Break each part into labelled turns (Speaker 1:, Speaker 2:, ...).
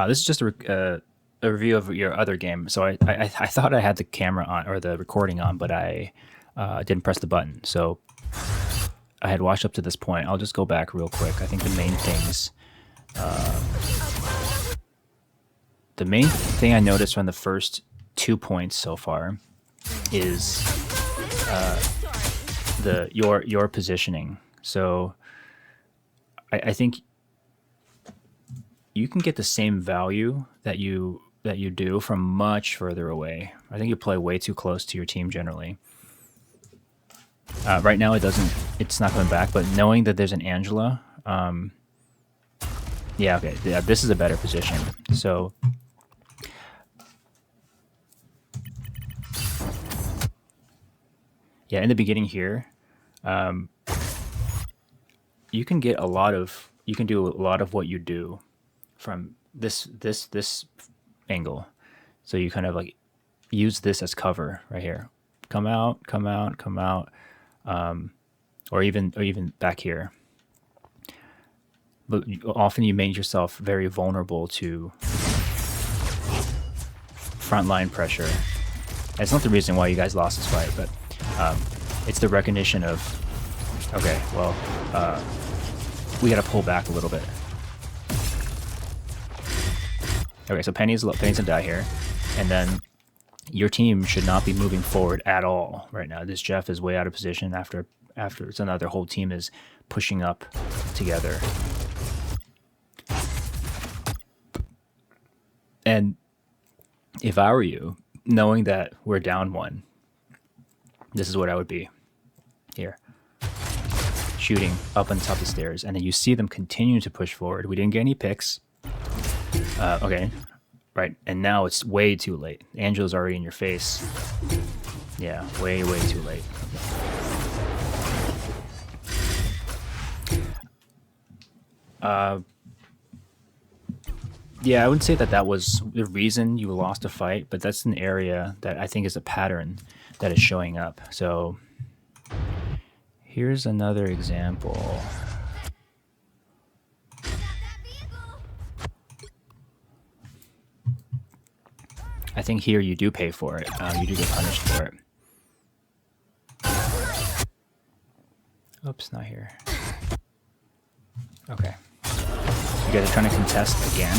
Speaker 1: This is just a review of your other game. So I thought I had the camera on or the recording on, but I didn't press the button. So I had watched up to this point. I'll just go back real quick. I think the main thing I noticed from the first 2 points so far is your positioning. So I think you can get the same value that you do from much further away. I think you play way too close to your team generally. Right now it's not coming back, but knowing that there's an Angela, yeah, okay, yeah, this is a better position. So yeah, in the beginning here, you can do a lot of what you do from this angle. So you kind of like use this as cover right here. Come out, or even back here. But often you make yourself very vulnerable to frontline pressure. That's not the reason why you guys lost this fight, but it's the recognition of, okay, well, we got to pull back a little bit. Okay, so Penny's gonna die here, and then your team should not be moving forward at all right now. This Jeff is way out of position after so now their whole team is pushing up together. And if I were you, knowing that we're down one, this is what I would be here. Shooting up on top of the stairs, and then you see them continue to push forward. We didn't get any picks. Okay, right, and now it's way too late. Angela's already in your face. Yeah, way too late. Yeah, I wouldn't say that was the reason you lost a fight, but that's an area that I think is a pattern that is showing up. So here's another example. I think here you do pay for it. You do get punished for it. Oops, not here. Okay. You guys are trying to contest again.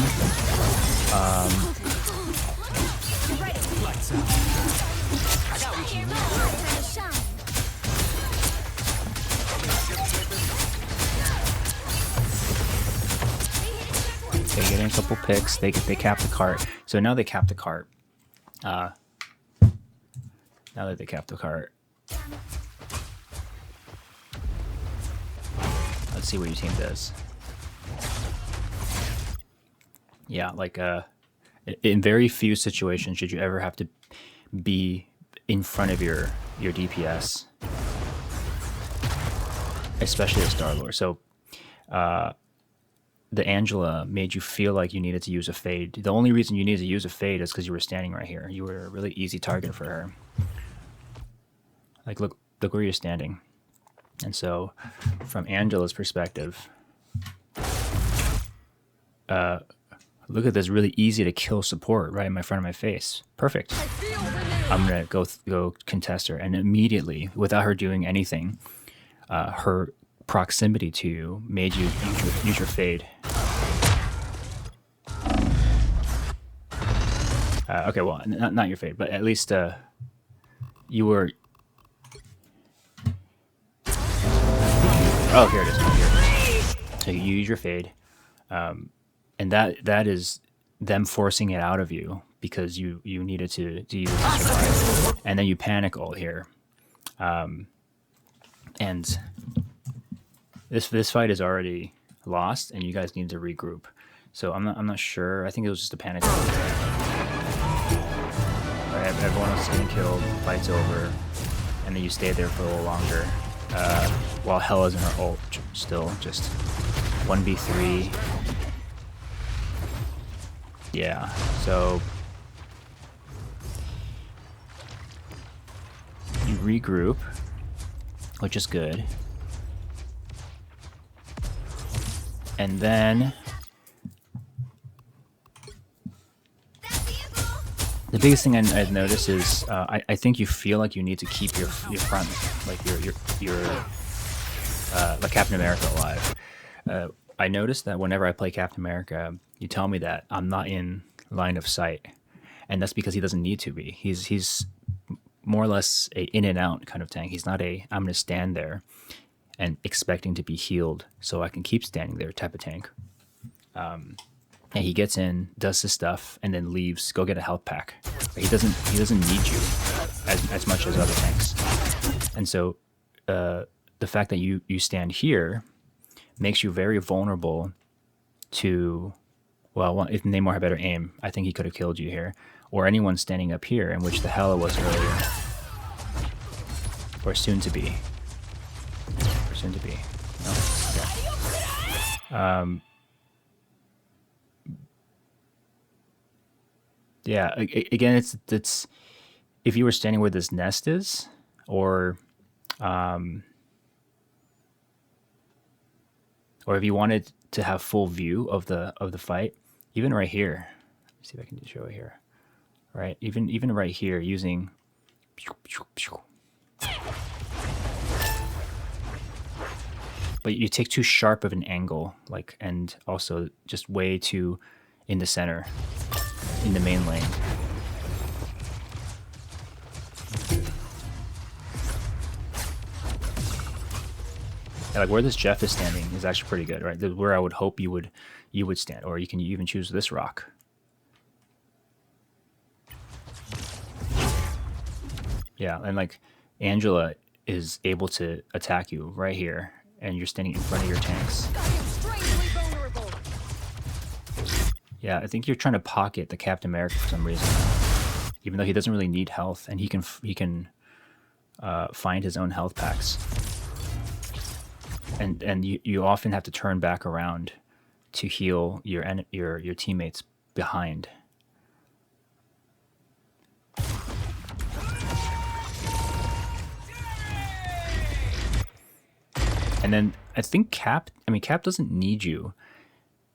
Speaker 1: They get in a couple picks. They cap the cart. So now they cap the cart. Now that they cap the cart, let's see what your team does. Yeah, like in very few situations should you ever have to be in front of your DPS, especially a Star-Lord. So the Angela made you feel like you needed to use a fade. The only reason you needed to use a fade is because you were standing right here. You were a really easy target for her. Like, look where you're standing. And so, from Angela's perspective, look at this really easy to kill support right in front of my face. Perfect. I'm gonna go contest her, and immediately, without her doing anything, her proximity to you made you use your fade. Okay, well, not your fade, but at least you were. Oh, here it is. So you use your fade, and that is them forcing it out of you because you needed to use it to survive, and then you panic ult here, and this fight is already lost, and you guys need to regroup. So I'm not sure. I think it was just a panic ult. Right, everyone else is getting killed. Fight's over, and then you stay there for a little longer. While Hella's in her ult, still just 1v3. Yeah, so you regroup, which is good. And then The biggest thing I've noticed is I think you feel like you need to keep your front, like your like Captain America alive. I noticed that whenever I play Captain America, you tell me that I'm not in line of sight, and that's because he doesn't need to be. He's more or less a in and out kind of tank. He's not a I'm going to stand there and expecting to be healed so I can keep standing there type of tank. And he gets in, does his stuff, and then leaves. Go get a health pack. He doesn't need you as much as other tanks. And so the fact that you stand here makes you very vulnerable to, well, if Namor had better aim, I think he could have killed you here, or anyone standing up here, in which the Hela was earlier, or soon to be. No? Okay. Yeah, again, it's if you were standing where this nest is, or if you wanted to have full view of the fight, even right here. Let's see if I can show it here. Right, even right here, using. But you take too sharp of an angle, like, and also just way too in the center, in the main lane. Yeah, like where this Jeff is standing is actually pretty good, right? Where I would hope you would stand, or you can even choose this rock. Yeah, and like Angela is able to attack you right here, and you're standing in front of your tanks. Yeah, I think you're trying to pocket the Captain America for some reason, even though he doesn't really need health, and he can find his own health packs. And you often have to turn back around to heal your teammates behind. And then I think Cap doesn't need you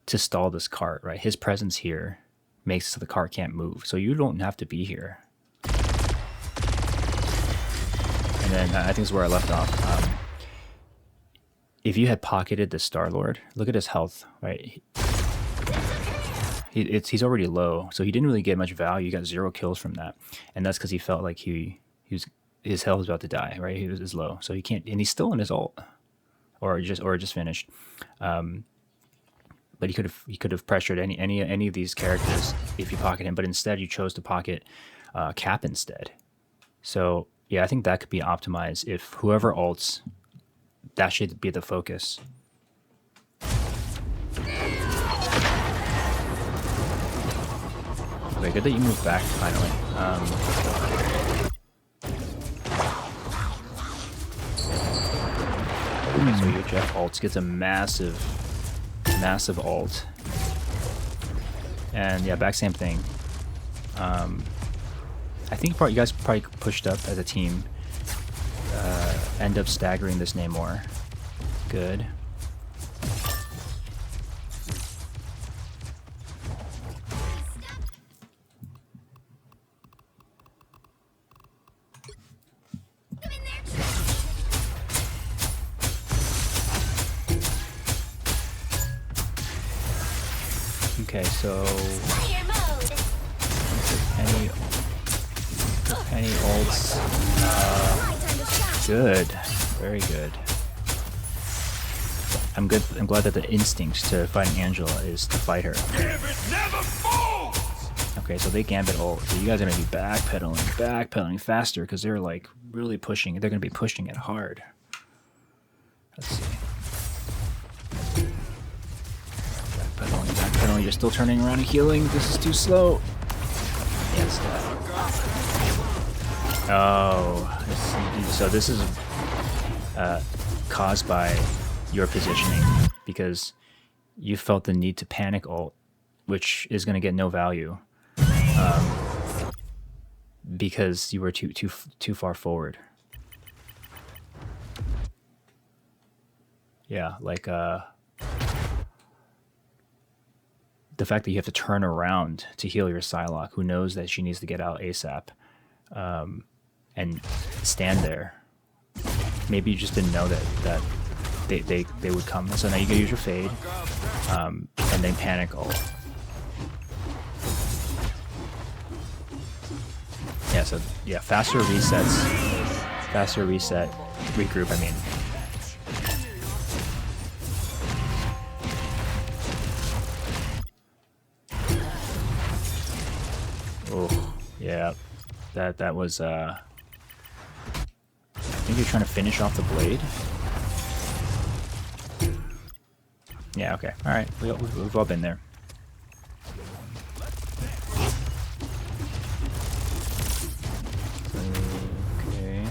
Speaker 1: to stall this cart, right? His presence here makes it so the cart can't move, so you don't have to be here. And then I think this is where I left off. If you had pocketed the Star-Lord, look at his health, right? He's already low, so he didn't really get much value. He got 0 kills from that, and that's because he felt like his health was about to die, right? He was low, so he can't, and he's still in his ult, or just finished. But he could have pressured any of these characters if you pocket him, but instead you chose to pocket Cap instead. So yeah, I think that could be optimized if whoever ults, that should be the focus. Okay, good that you moved back finally. So your Jeff ults gets a massive ult, and yeah, back same thing. I think you guys probably pushed up as a team. End up staggering this Namor. Good. Okay, so any ults? Good, very good. I'm good. I'm glad that the instinct to fight Angela is to fight her. Okay, so they Gambit ult. So you guys are gonna be backpedaling faster because they're like really pushing. They're gonna be pushing it hard. Let's see. Backpedaling. You're still turning around and healing. This is too slow. Yes. Oh, so this is caused by your positioning, because you felt the need to panic ult, which is going to get no value, because you were too far forward. Yeah, like the fact that you have to turn around to heal your Psylocke, who knows that she needs to get out ASAP, and stand there. Maybe you just didn't know that they would come. So now you can use your fade, and then panic ult. Yeah, so yeah, faster resets, faster reset, regroup, I mean. Oh, yeah, that was, I think you're trying to finish off the blade. Yeah, okay, alright, we've all been there. Okay.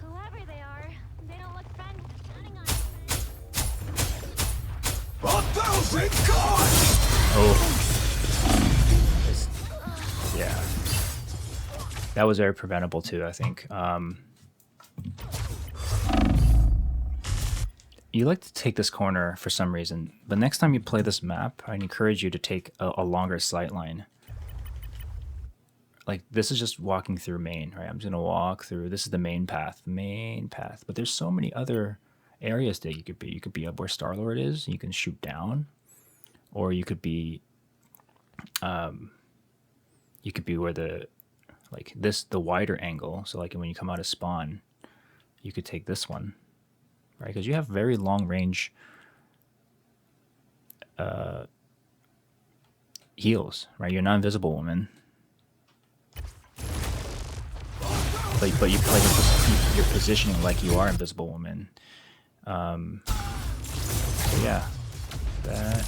Speaker 2: Whoever they are, they don't look friendly. Counting on
Speaker 3: 1,000 gods!
Speaker 1: Oh. Yeah. That was very preventable too, I think. You like to take this corner for some reason, but next time you play this map, I encourage you to take a longer sight line. Like, this is just walking through main, right? I'm just gonna walk through, this is the main path, but there's so many other areas that you could be. You could be up where Star-Lord is, you can shoot down, or you could be, where the wider angle, so like when you come out of spawn, you could take this one, right? Because you have very long range heals, right? You're not invisible, woman. But you play your positioning like you are invisible, woman. So yeah, that.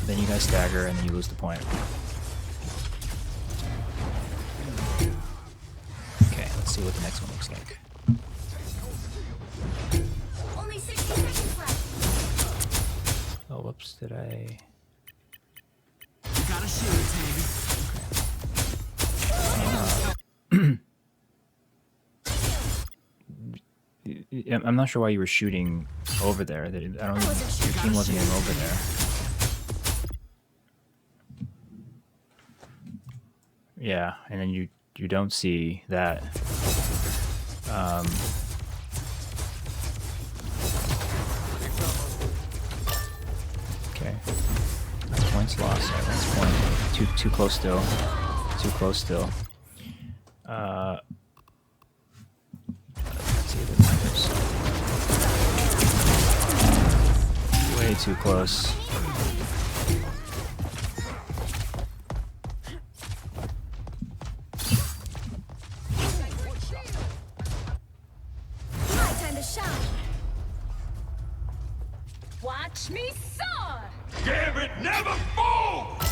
Speaker 1: Then you guys stagger and then you lose the point. Okay, let's see what the next one looks like.
Speaker 2: only 60 seconds left.
Speaker 1: Oh, whoops! Did I?
Speaker 3: Got a shield
Speaker 1: tag. I'm not sure why you were shooting over there. I don't. Your team wasn't even over there. Yeah, and then you don't see that. Okay, that's points lost. Yeah, that's point. Too close still. Too close still. Let's see the numbers. Way too close.
Speaker 2: Watch me soar!
Speaker 3: Gambit never falls!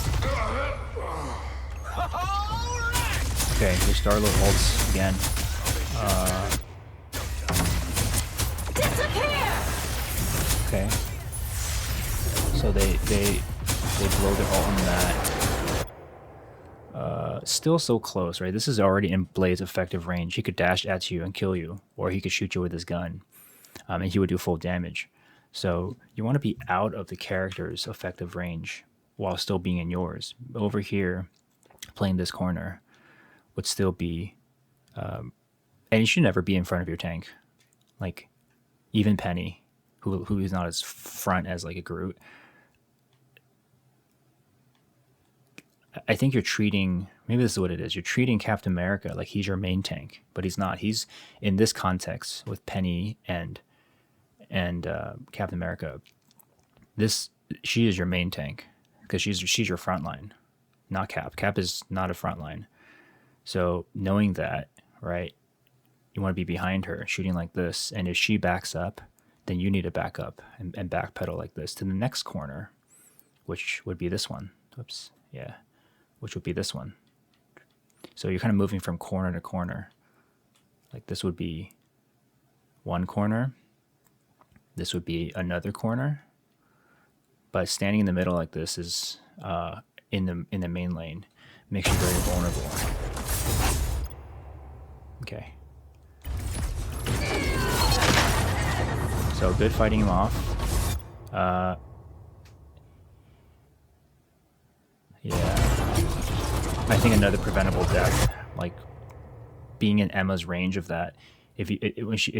Speaker 1: Okay, your Star-Lord ults again.
Speaker 2: Disappear!
Speaker 1: Okay. So they blow their ult on that. Still so close, right? This is already in Blade's effective range. He could dash at you and kill you, or he could shoot you with his gun, and he would do full damage. So you want to be out of the character's effective range while still being in yours. Over here, playing this corner would still be, and you should never be in front of your tank. Like, even Penny, who is not as front as like a Groot. I think you're treating, maybe this is what it is, you're treating Captain America like he's your main tank, but he's not. He's, in this context with Penny and Captain America, she is your main tank because she's your front line, not Cap. Cap is not a front line. So knowing that, right, you want to be behind her shooting like this, and if she backs up, then you need to back up and backpedal like this to the next corner, which would be this one. Oops, yeah, which would be this one. So you're kind of moving from corner to corner. Like, this would be one corner. This would be another corner, but standing in the middle like this is in the main lane makes you very vulnerable. Okay. So good fighting him off. Yeah. I think another preventable death, like being in Emma's range of that. If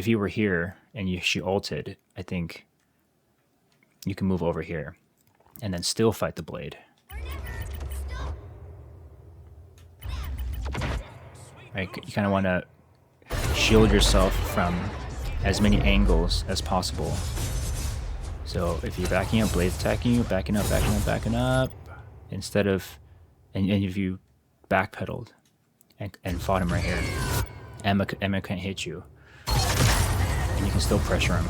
Speaker 1: you were here and she ulted, I think you can move over here and then still fight the blade. Right? You kind of want to shield yourself from as many angles as possible. So if you're backing up, blade's attacking you, backing up, backing up, instead of, and if you backpedaled and fought him right here, Emma can't hit you, and you can still pressure him.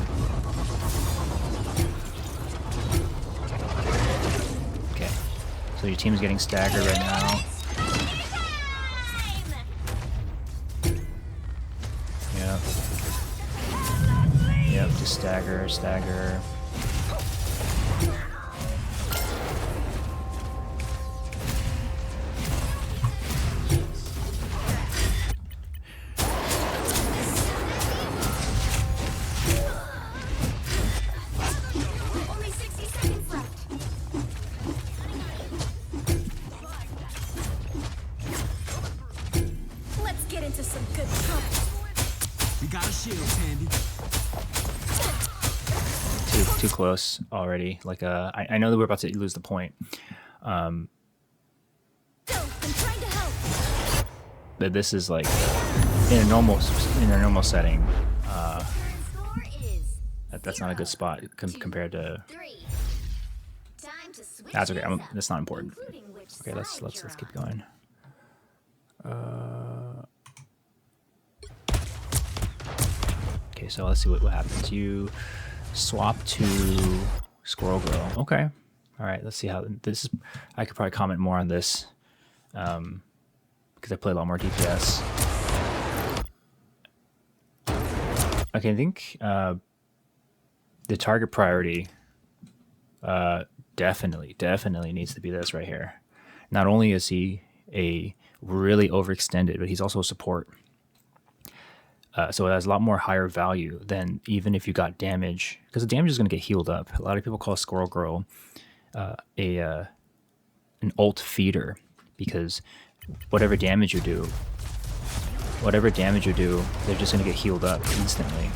Speaker 1: Okay, so your team's getting staggered right now. Yep. Yep, just stagger.
Speaker 2: Only 60 seconds left. Let's get into some good trouble.
Speaker 4: We got a shield, Tandy.
Speaker 1: Too close already. Like I know that we're about to lose the point.
Speaker 2: I'm trying to help.
Speaker 1: But this is like in a normal setting.
Speaker 2: Current score is
Speaker 1: That's not a good spot compared to.
Speaker 2: 3. Time to switch
Speaker 1: That's okay.
Speaker 2: things up,
Speaker 1: That's not important.
Speaker 2: including which
Speaker 1: Okay, let's
Speaker 2: side you're
Speaker 1: keep
Speaker 2: on.
Speaker 1: going. Okay, so let's see what happens. You swap to Squirrel Girl. Okay. All right. Let's see how this is. I could probably comment more on this because I play a lot more DPS. Okay, I think the target priority definitely needs to be this right here. Not only is he a really overextended, but he's also a support. So it has a lot more higher value than even if you got damage, because the damage is going to get healed up. A lot of people call Squirrel Girl an ult feeder, because whatever damage you do, they're just going to get healed up instantly,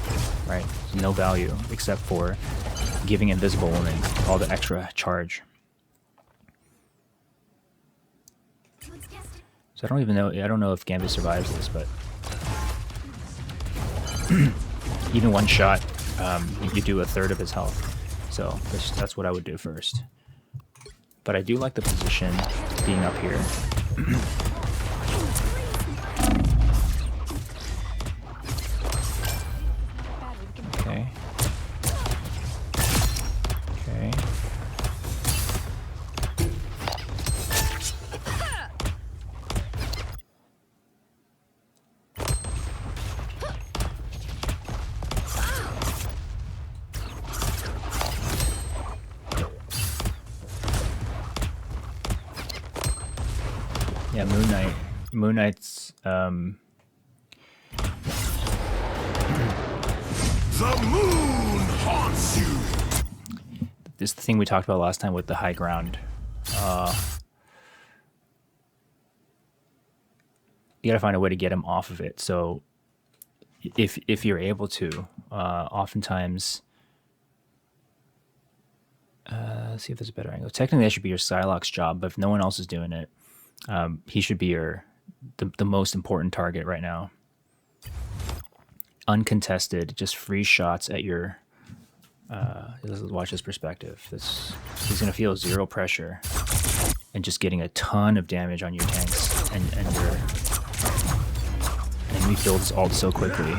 Speaker 1: right? No value except for giving Invisible Woman all the extra charge. So I don't know if Gambit survives this, but even one shot, you do 1/3 of his health. So that's what I would do first. But I do like the position being up here. Okay. Okay. Yeah, Moon Knight's
Speaker 3: The moon haunts you.
Speaker 1: this is the thing we talked about last time with the high ground. You gotta find a way to get him off of it. So if you're able to, oftentimes, let's see if there's a better angle. Technically, that should be your Psylocke's job, but if no one else is doing it, he should be the most important target right now. Uncontested, just free shots at your. Let's watch his perspective. He's gonna feel zero pressure, and just getting a ton of damage on your tanks and he builds ult so quickly.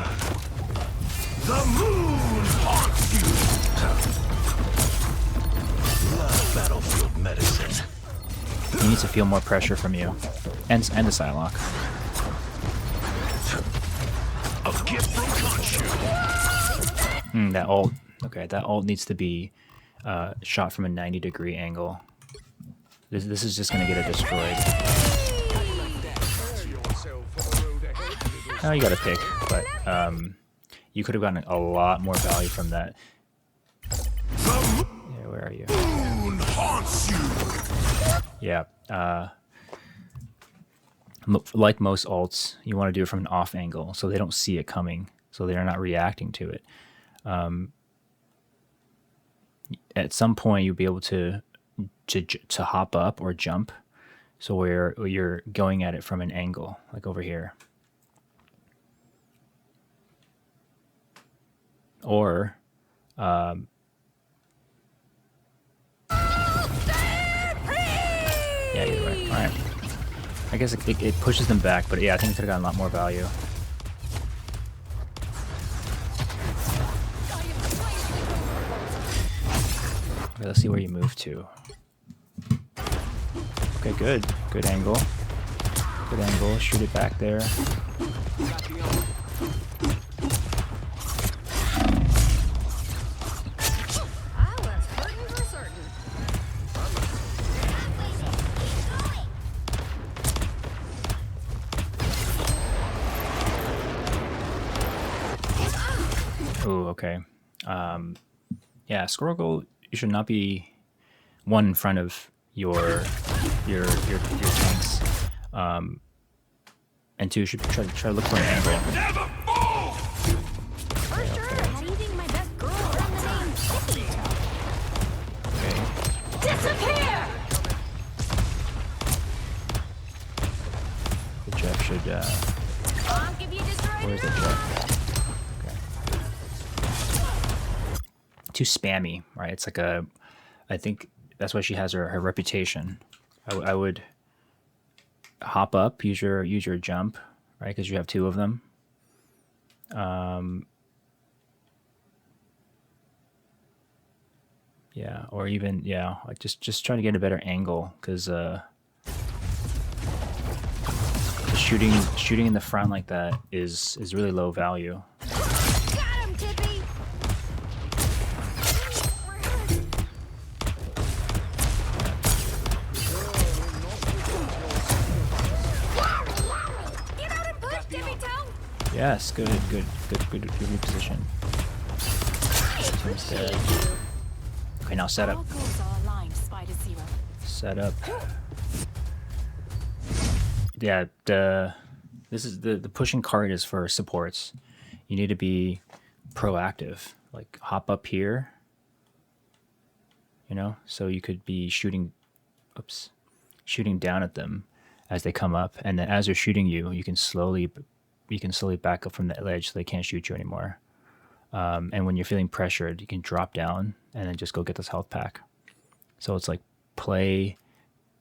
Speaker 3: The moon haunts you. Love battlefield medicine.
Speaker 1: He needs to feel more pressure from you, and the Psylocke.
Speaker 3: A gift from Khonshu.
Speaker 1: That ult. Okay, that ult needs to be shot from a 90-degree angle. This is just gonna get it destroyed. Now you gotta pick, but you could have gotten a lot more value from that. Yeah, where are you?
Speaker 3: Moon haunts you.
Speaker 1: Yeah. Like most ults, you want to do it from an off angle so they don't see it coming, so they're not reacting to it. At some point, you'll be able to hop up or jump, so where you're going at it from an angle, like over here. Or yeah, either way. All right. I guess it pushes them back, but yeah, I think it could have gotten a lot more value. Okay, let's see where you move to. Okay, good. Good angle. Good angle. Shoot it back there.
Speaker 2: I was hurting for certain.
Speaker 1: Ooh, okay. Yeah, squirrel goal. You should not be one in front of your tanks. And two, you should try to look for an angle.
Speaker 3: Never fall.
Speaker 2: For sure. How do you think my best girl around the name Tippy Toe?
Speaker 1: Okay.
Speaker 2: Disappear!
Speaker 1: The Jeff should.
Speaker 2: Bonk if you destroy
Speaker 1: Where's the
Speaker 2: the
Speaker 1: Jeff? Okay. Too spammy, right? It's like a. I think that's why she has her reputation. I would hop up, use your jump, right? Because you have two of them. Yeah, or even like just try to get a better angle, because shooting in the front like that is really low value.
Speaker 2: Got him, Tippy! Get out and push, Tippy Toe!
Speaker 1: Yes, good reposition. Team's dead. Okay, now set up.
Speaker 5: All goals are aligned, Spider Zero.
Speaker 1: Set up. Yeah, this is the pushing card is for supports. You need to be proactive. Like hop up here. You know, so you could be shooting down at them as they come up, and then as they're shooting you, you can slowly back up from the ledge so they can't shoot you anymore. And when you're feeling pressured, you can drop down and then just go get this health pack. So it's like play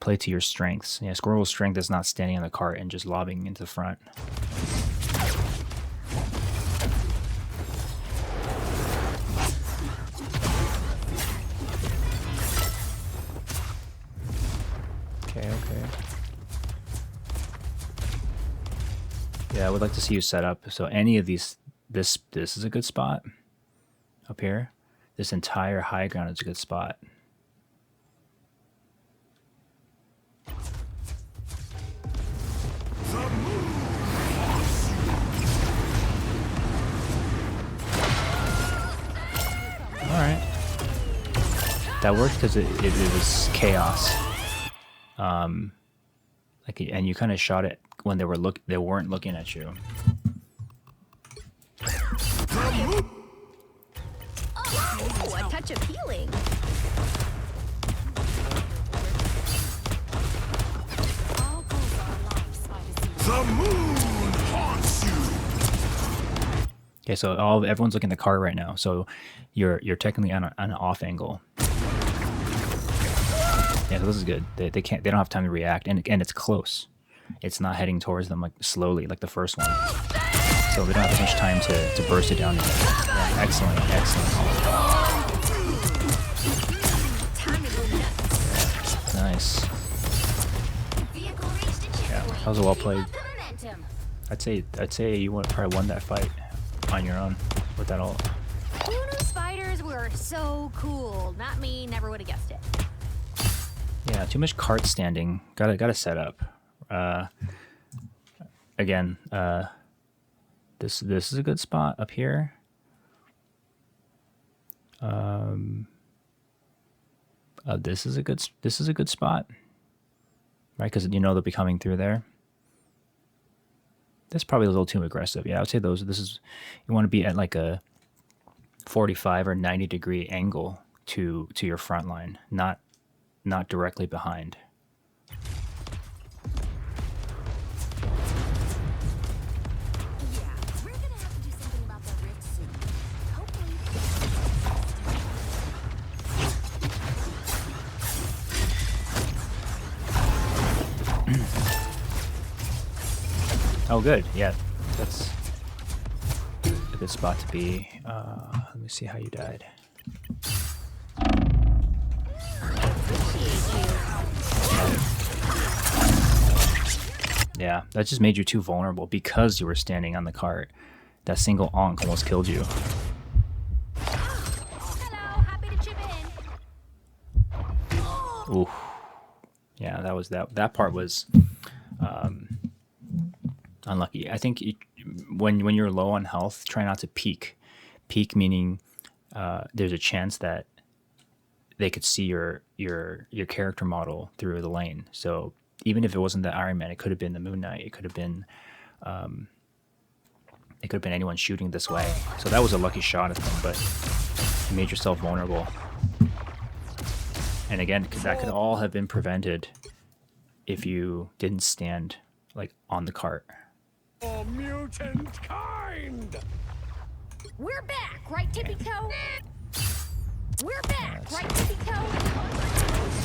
Speaker 1: to your strengths. Yeah, Squirrel's strength is not standing on the cart and just lobbing into the front. Okay. Yeah, I would like to see you set up. So any of these, this is a good spot up here. This entire high ground is a good spot. All right, that worked because it was chaos. Like, and you kind of shot it when they weren't looking at you.
Speaker 2: Oh, a touch of healing.
Speaker 5: All goals are aligned, Spider Zero.
Speaker 3: The moon haunts you.
Speaker 1: Okay, so everyone's looking at the card right now. So you're technically on an off angle. Yeah, so this is good. They don't have time to react, and it's close. It's not heading towards them like slowly like the first one. So they don't have as much time to burst it down again. Yeah, excellent.
Speaker 2: Time to go nuts.
Speaker 1: Nice.
Speaker 2: Vehicle reached a checkpoint.
Speaker 1: Yeah, that was a well played.
Speaker 2: Keep up the momentum.
Speaker 1: I'd say you probably won that fight on your own with that ult.
Speaker 2: Who knew spiders were so cool? Not me, never would have guessed it.
Speaker 1: Yeah, too much cart standing. Gotta set up. Again, this is a good spot up here. This is a good spot, right? Because you know they'll be coming through there. That's probably a little too aggressive. Yeah, I would say those. This is you want to be at like a 45 or 90-degree angle to your front line, not directly behind.
Speaker 2: Yeah, we're gonna have to do something about that rift soon. Hopefully.
Speaker 1: Oh, good. Yeah, that's a good spot to be. Let me see how you died. Yeah, that just made you too vulnerable because you were standing on the cart. That single onk almost killed you.
Speaker 2: Hello, happy to chip in.
Speaker 1: Ooh. Yeah, that part was unlucky. I think when you're low on health, try not to peek. Peek meaning there's a chance that they could see your character model through the lane. So even if it wasn't the Iron Man, it could have been the Moon Knight. It could have been anyone shooting this way. So that was a lucky shot at them, but you made yourself vulnerable. And again, that could all have been prevented if you didn't stand like on the cart.
Speaker 3: For mutant kind!
Speaker 2: We're back, right, Tippy Toe? We're back, right, Tippy Toe?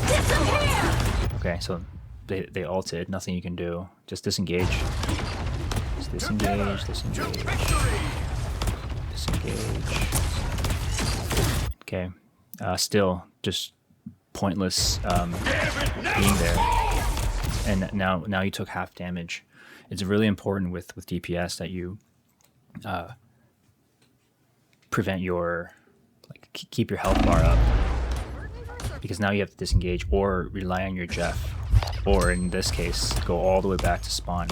Speaker 2: Disappear!
Speaker 1: Okay, so they ulted. Nothing you can do. Just disengage. Just disengage. Disengage. Disengage. Okay. Still just pointless being there. And now you took half damage. It's really important with DPS that you prevent your keep your health bar up, because now you have to disengage or rely on your Jeff, or in this case go all the way back to spawn.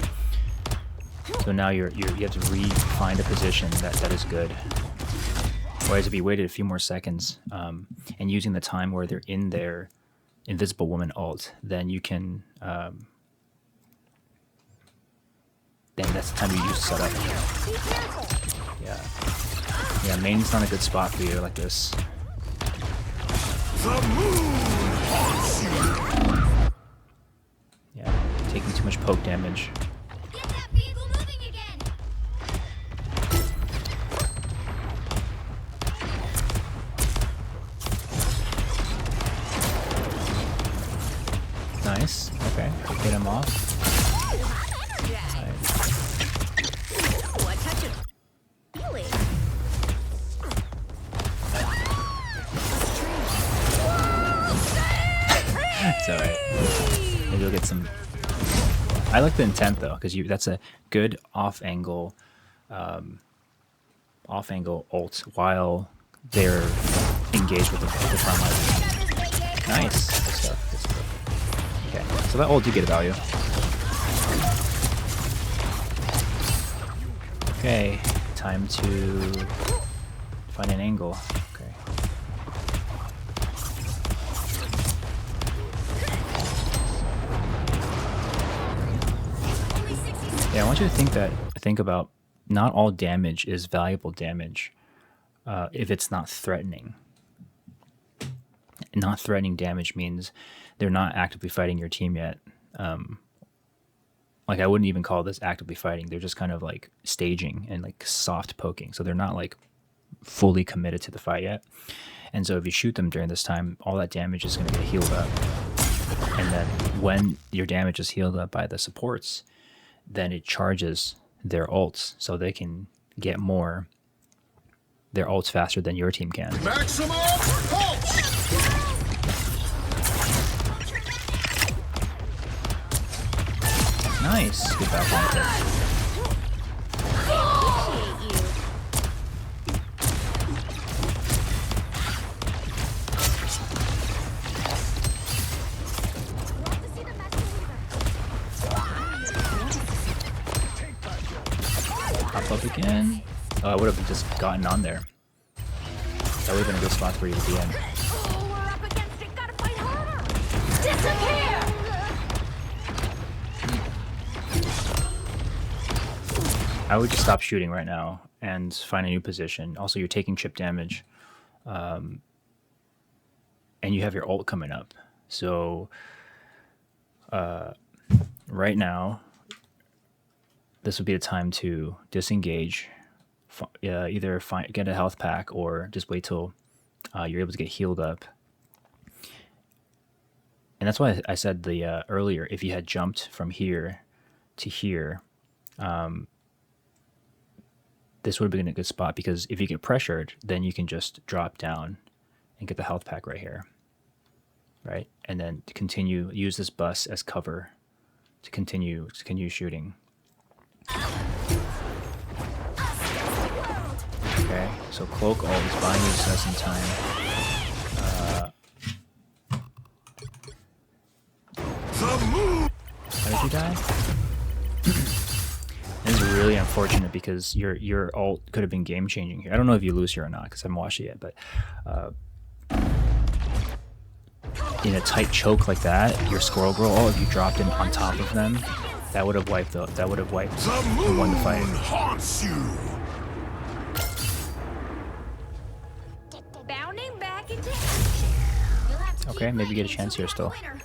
Speaker 1: So now you have to find a position that is good. Whereas if you waited a few more seconds and using the time where they're in their Invisible Woman ult, then you can then that's the time you use to set up. Yeah, main's not a good spot for you like this.
Speaker 3: The moon haunts you!
Speaker 1: Yeah, taking too much poke damage.
Speaker 2: Get that vehicle moving again!
Speaker 1: Nice. Okay, get him off.
Speaker 2: What touch of feeling?
Speaker 1: It's alright. Maybe you'll get some. I like the intent though, because that's a good off-angle ult while they're engaged with the front line. Nice. Good stuff. Good stuff. Okay, so that ult did get value. Okay, time to find an angle. Okay. Yeah, I want you to think about not all damage is valuable damage if it's not threatening. Not threatening damage means they're not actively fighting your team yet. Like I wouldn't even call this actively fighting. They're just kind of like staging and like soft poking. So they're not like fully committed to the fight yet. And so if you shoot them during this time, all that damage is going to get healed up. And then when your damage is healed up by the supports, then it charges their ults so they can get their ults faster than your team can.
Speaker 3: Maximum pulse!
Speaker 1: Nice. Good back on it. Pop up again. Oh, I would have just gotten on there. That would have been a good spot for you to be in.
Speaker 2: Oh, we're up against it. Gotta fight Disappear!
Speaker 1: I would just stop shooting right now and find a new position. Also, you're taking chip damage, and you have your ult coming up. So right now, this would be the time to disengage. Either get a health pack or just wait till you're able to get healed up. And that's why I said earlier, if you had jumped from here to here, this would have been a good spot, because if you get pressured, then you can just drop down and get the health pack right here, right? And then to use this bus as cover to continue shooting. Okay, so cloak ult is buying you some time. How did you die? This is really unfortunate, because your ult could have been game changing here. I don't know if you lose here or not, because I haven't watched it yet, but in a tight choke like that, your Squirrel Girl ult, if you dropped in on top of them, that would have wiped and won the fight.
Speaker 3: Haunts you.
Speaker 2: Bounding back into action. You'll have to
Speaker 1: Okay,
Speaker 2: keep
Speaker 1: maybe get a
Speaker 2: fighting
Speaker 1: chance
Speaker 2: till
Speaker 1: here
Speaker 2: you're
Speaker 1: still.
Speaker 2: the winner.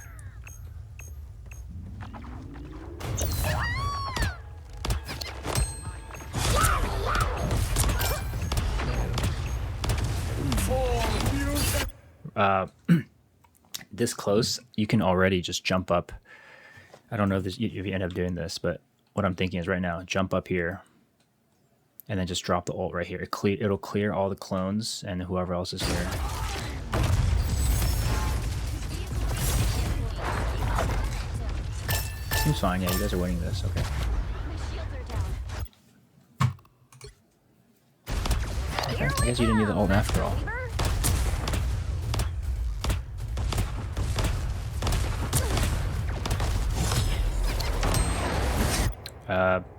Speaker 1: This close, you can already just jump up. I don't know if you end up doing this, but what I'm thinking is right now, jump up here, and then just drop the ult right here. It'll clear all the clones and whoever else is here. Seems fine. Yeah, you guys are winning this. Okay. Okay, I guess you didn't need the ult after all.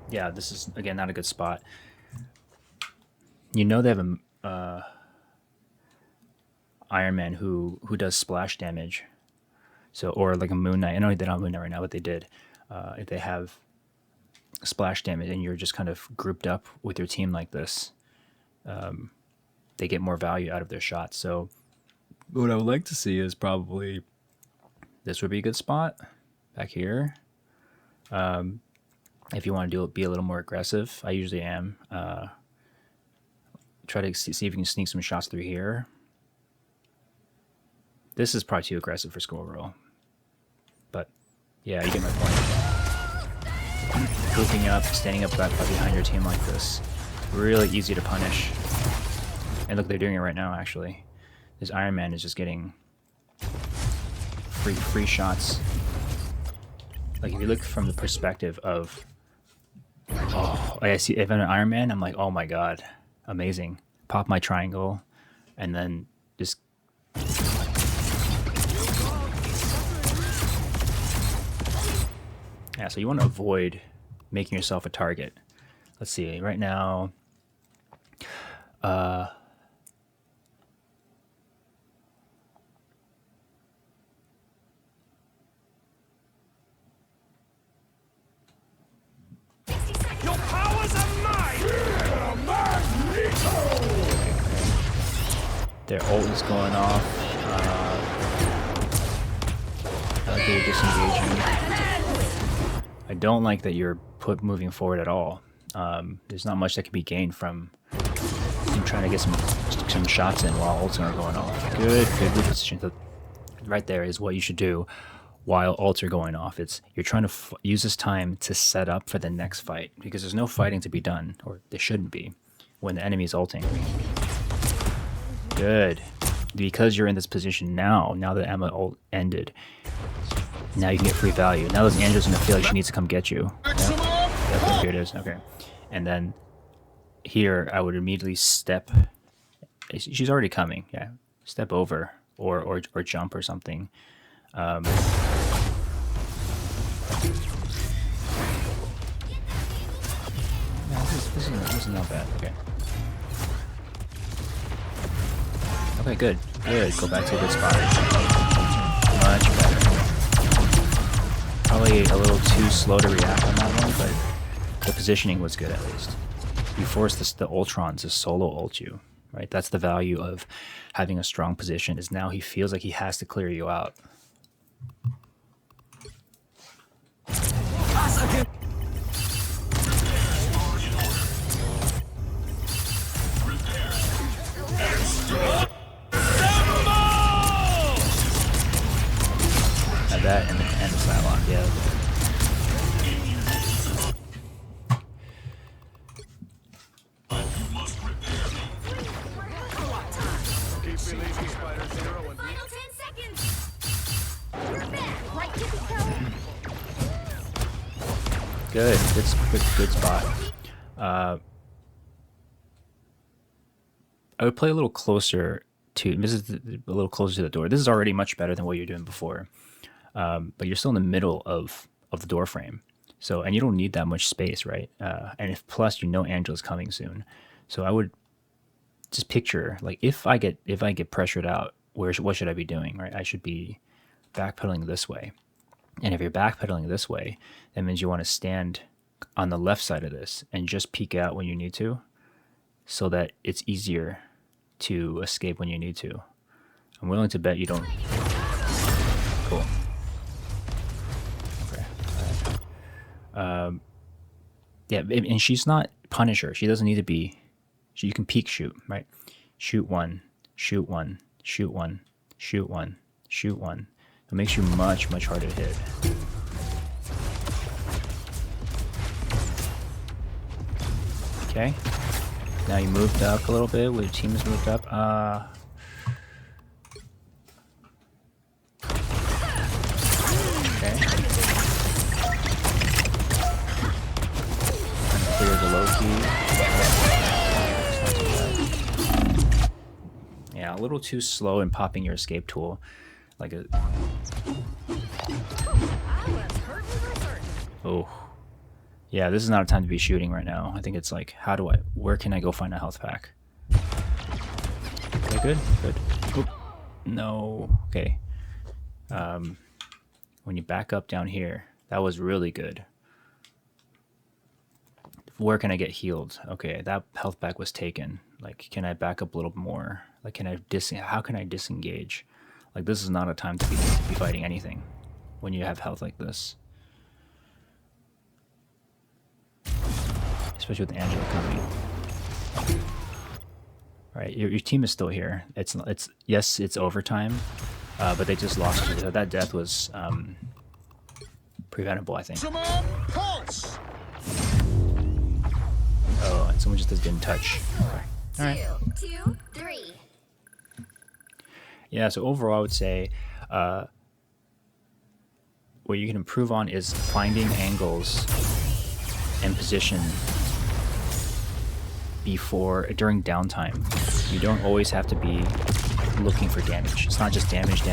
Speaker 1: Yeah, this is again not a good spot. You know they have a Iron Man who does splash damage, so, or like a Moon Knight. I know they don't have Moon Knight right now, but they did. If they have splash damage and you're just kind of grouped up with your team like this, they get more value out of their shots. So what I would like to see is probably this would be a good spot back here. If you want to be a little more aggressive, I usually am. Try to see if you can sneak some shots through here. This is probably too aggressive for Squirrel, but yeah, you get my point. Grouping up, standing up behind your team like this, really easy to punish. And look, they're doing it right now. Actually, this Iron Man is just getting free shots. Like if you look from the perspective of, oh, I see. If I'm an Iron Man, I'm like, oh my god, amazing. Pop my triangle, and then just. Yeah, so you want to avoid making yourself a target. Let's see. Right now,
Speaker 3: Your powers are mine.
Speaker 1: their ult is going off. They're disengaging. I don't like that you're moving forward at all. There's not much that can be gained from trying to get some shots in while ults are going off. Good position. So right there is what you should do while ults are going off. It's you're trying to use this time to set up for the next fight, because there's no fighting to be done, or there shouldn't be, when the enemy is ulting. Good. Because you're in this position now that Emma ult ended, now you can get free value. Now this Angela's gonna feel like she needs to come get you. Yep, here it is. Okay. And then here I would immediately step. She's already coming. Yeah. Step over or jump or something. Yeah, this is not bad. Okay. Okay, good. Good. Go back to a good spot. Much better. Probably a little too slow to react on that one, but the positioning was good at least. You forced the Ultron to solo ult you, right? That's the value of having a strong position, is now he feels like he has to clear you out. Now that and the Psylocke, yeah.
Speaker 2: Final 10 seconds. You're back, right, Tippy Toe?
Speaker 1: Good spot. I would play a little closer to. This is a little closer to the door. This is already much better than what you're doing before, but you're still in the middle of the door frame. So, and you don't need that much space, right? And if plus you know Angela's coming soon, so I would just picture like if I get pressured out, what should I be doing, right? I should be backpedaling this way. And if you're backpedaling this way, that means you want to stand on the left side of this and just peek out when you need to, so that it's easier to escape when you need to. I'm willing to bet you don't. Cool. Okay. All right. Yeah, and she's not Punisher. She doesn't need to be. You can peek shoot, right? Shoot one, shoot one, shoot one, shoot one, shoot one. It makes you much harder to hit. Okay. Now you moved up a little bit. Your team has moved up. Okay. Trying to clear the low key. Yeah, a little too slow in popping your escape tool. Like a. Oh. Yeah, this is not a time to be shooting right now. I think it's like, where can I go find a health pack? Okay, good. Oop. No. Okay. When you back up down here, that was really good. Where can I get healed? Okay, that health pack was taken. Like, can I back up a little more? Like, how can I disengage? Like, this is not a time to be fighting anything when you have health like this. Especially with Angela coming. All right, your team is still here. Yes, it's overtime, but they just lost you. So that death was preventable, I think. Oh, and someone just didn't touch. Okay. All right.
Speaker 2: 2, 3.
Speaker 1: Yeah. So overall, I would say what you can improve on is finding angles and position during downtime. You don't always have to be looking for damage. It's not just damage.